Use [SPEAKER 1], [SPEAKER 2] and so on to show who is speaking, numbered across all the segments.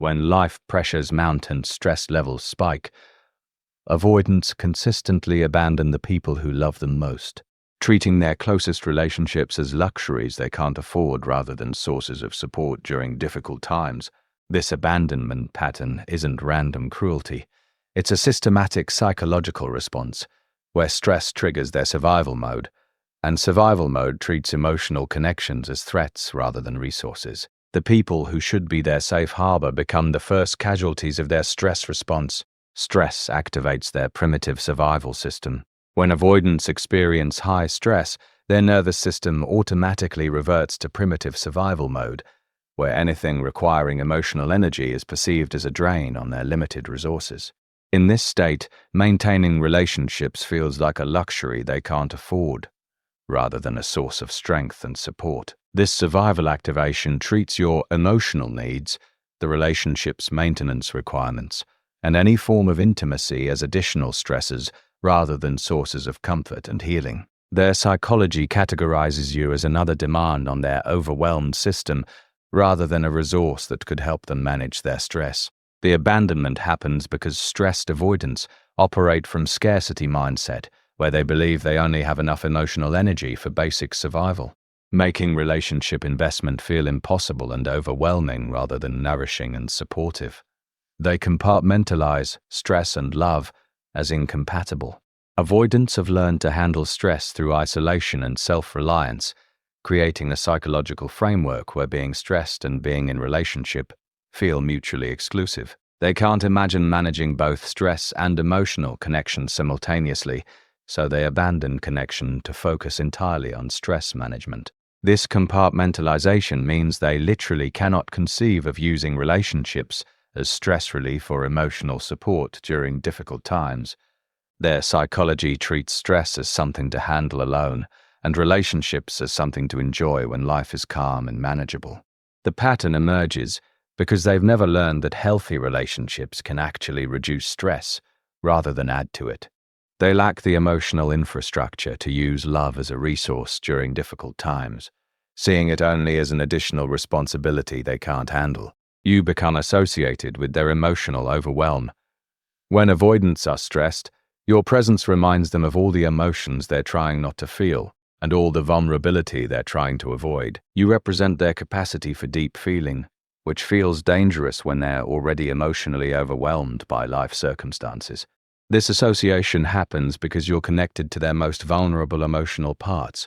[SPEAKER 1] When life pressures mount and stress levels spike, avoidants consistently abandon the people who love them most, treating their closest relationships as luxuries they can't afford rather than sources of support during difficult times. This abandonment pattern isn't random cruelty. It's a systematic psychological response, where stress triggers their survival mode, and survival mode treats emotional connections as threats rather than resources. The people who should be their safe harbor become the first casualties of their stress response. Stress activates their primitive survival system. When avoidants experience high stress, their nervous system automatically reverts to primitive survival mode, where anything requiring emotional energy is perceived as a drain on their limited resources. In this state, maintaining relationships feels like a luxury they can't afford, rather than a source of strength and support. This survival activation treats your emotional needs, the relationship's maintenance requirements, and any form of intimacy as additional stresses rather than sources of comfort and healing. Their psychology categorizes you as another demand on their overwhelmed system rather than a resource that could help them manage their stress. The abandonment happens because stressed avoidants operate from scarcity mindset, where they believe they only have enough emotional energy for basic survival, making relationship investment feel impossible and overwhelming rather than nourishing and supportive. They compartmentalize stress and love as incompatible. Avoidants have learned to handle stress through isolation and self-reliance, creating a psychological framework where being stressed and being in relationship feel mutually exclusive. They can't imagine managing both stress and emotional connection simultaneously, so they abandon connection to focus entirely on stress management. This compartmentalization means they literally cannot conceive of using relationships as stress relief or emotional support during difficult times. Their psychology treats stress as something to handle alone, and relationships as something to enjoy when life is calm and manageable. The pattern emerges because they've never learned that healthy relationships can actually reduce stress rather than add to it. They lack the emotional infrastructure to use love as a resource during difficult times, seeing it only as an additional responsibility they can't handle. You become associated with their emotional overwhelm. When avoidants are stressed, your presence reminds them of all the emotions they're trying not to feel and all the vulnerability they're trying to avoid. You represent their capacity for deep feeling, which feels dangerous when they're already emotionally overwhelmed by life circumstances. This association happens because you're connected to their most vulnerable emotional parts,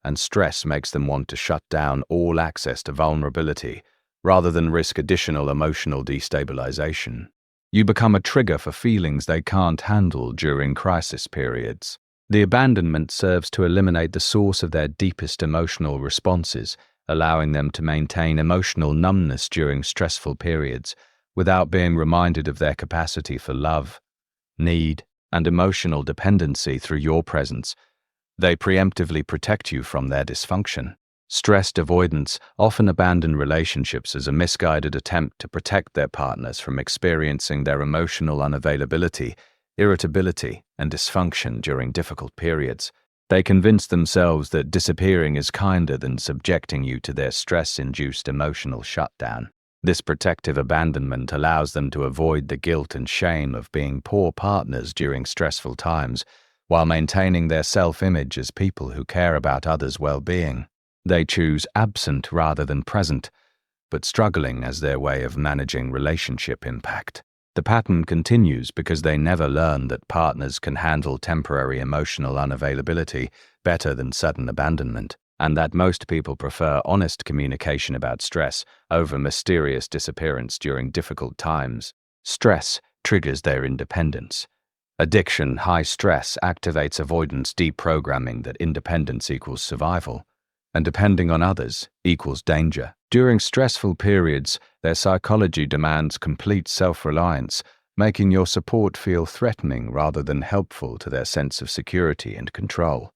[SPEAKER 1] and stress makes them want to shut down all access to vulnerability rather than risk additional emotional destabilization. You become a trigger for feelings they can't handle during crisis periods. The abandonment serves to eliminate the source of their deepest emotional responses, allowing them to maintain emotional numbness during stressful periods without being reminded of their capacity for love, need, and emotional dependency through your presence. They preemptively protect you from their dysfunction. Stressed avoidants often abandon relationships as a misguided attempt to protect their partners from experiencing their emotional unavailability, irritability, and dysfunction during difficult periods. They convince themselves that disappearing is kinder than subjecting you to their stress-induced emotional shutdown. This protective abandonment allows them to avoid the guilt and shame of being poor partners during stressful times, while maintaining their self-image as people who care about others' well-being. They choose absent rather than present, but struggling as their way of managing relationship impact. The pattern continues because they never learn that partners can handle temporary emotional unavailability better than sudden abandonment, and that most people prefer honest communication about stress over mysterious disappearance during difficult times. Stress triggers their independence. Addiction, high stress, activates avoidance deprogramming that independence equals survival, and depending on others equals danger. During stressful periods, their psychology demands complete self-reliance, making your support feel threatening rather than helpful to their sense of security and control.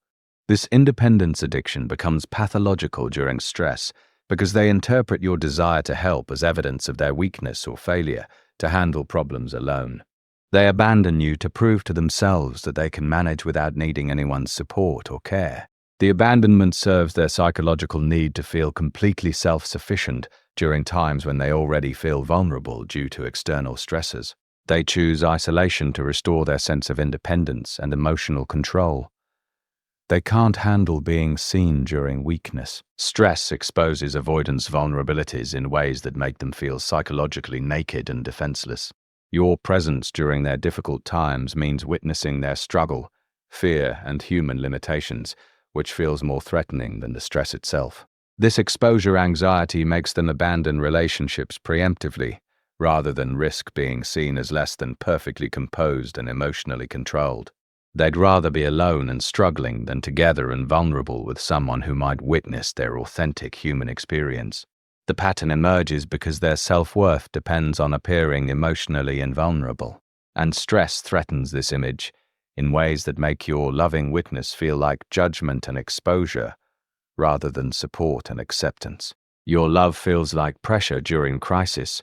[SPEAKER 1] This independence addiction becomes pathological during stress because they interpret your desire to help as evidence of their weakness or failure to handle problems alone. They abandon you to prove to themselves that they can manage without needing anyone's support or care. The abandonment serves their psychological need to feel completely self-sufficient during times when they already feel vulnerable due to external stressors. They choose isolation to restore their sense of independence and emotional control. They can't handle being seen during weakness. Stress exposes avoidance vulnerabilities in ways that make them feel psychologically naked and defenseless. Your presence during their difficult times means witnessing their struggle, fear, and human limitations, which feels more threatening than the stress itself. This exposure anxiety makes them abandon relationships preemptively, rather than risk being seen as less than perfectly composed and emotionally controlled. They'd rather be alone and struggling than together and vulnerable with someone who might witness their authentic human experience. The pattern emerges because their self-worth depends on appearing emotionally invulnerable, and stress threatens this image in ways that make your loving witness feel like judgment and exposure rather than support and acceptance. Your love feels like pressure during crisis.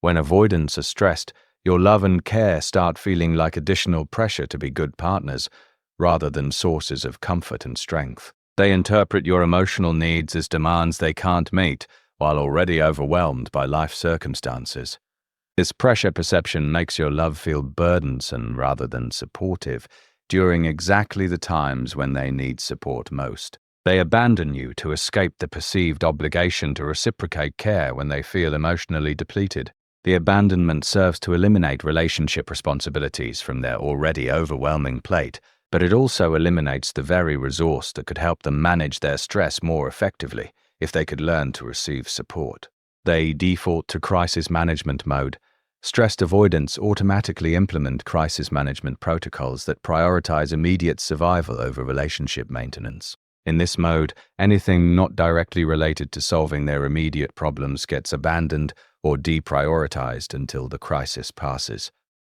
[SPEAKER 1] When avoidants are stressed, your love and care start feeling like additional pressure to be good partners, rather than sources of comfort and strength. They interpret your emotional needs as demands they can't meet, while already overwhelmed by life circumstances. This pressure perception makes your love feel burdensome rather than supportive during exactly the times when they need support most. They abandon you to escape the perceived obligation to reciprocate care when they feel emotionally depleted. The abandonment serves to eliminate relationship responsibilities from their already overwhelming plate, but it also eliminates the very resource that could help them manage their stress more effectively if they could learn to receive support. They default to crisis management mode. Stressed avoidants automatically implement crisis management protocols that prioritize immediate survival over relationship maintenance. In this mode, anything not directly related to solving their immediate problems gets abandoned or deprioritized until the crisis passes.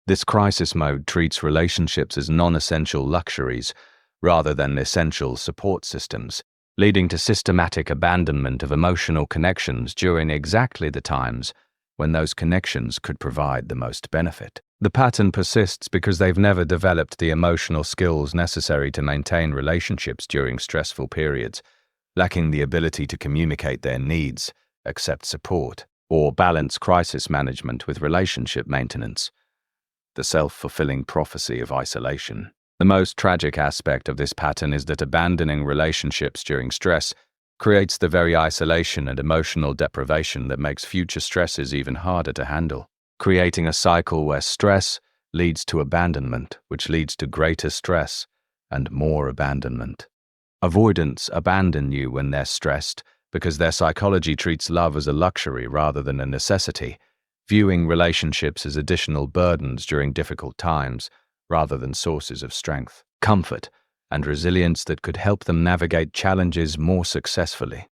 [SPEAKER 1] This crisis mode treats relationships as non-essential luxuries rather than essential support systems, leading to systematic abandonment of emotional connections during exactly the times when those connections could provide the most benefit. The pattern persists because they've never developed the emotional skills necessary to maintain relationships during stressful periods, lacking the ability to communicate their needs, accept support, or balance crisis management with relationship maintenance. The self-fulfilling prophecy of isolation. The most tragic aspect of this pattern is that abandoning relationships during stress creates the very isolation and emotional deprivation that makes future stresses even harder to handle, creating a cycle where stress leads to abandonment, which leads to greater stress and more abandonment. Avoidants abandon you when they're stressed because their psychology treats love as a luxury rather than a necessity, viewing relationships as additional burdens during difficult times rather than sources of strength, comfort, and resilience that could help them navigate challenges more successfully.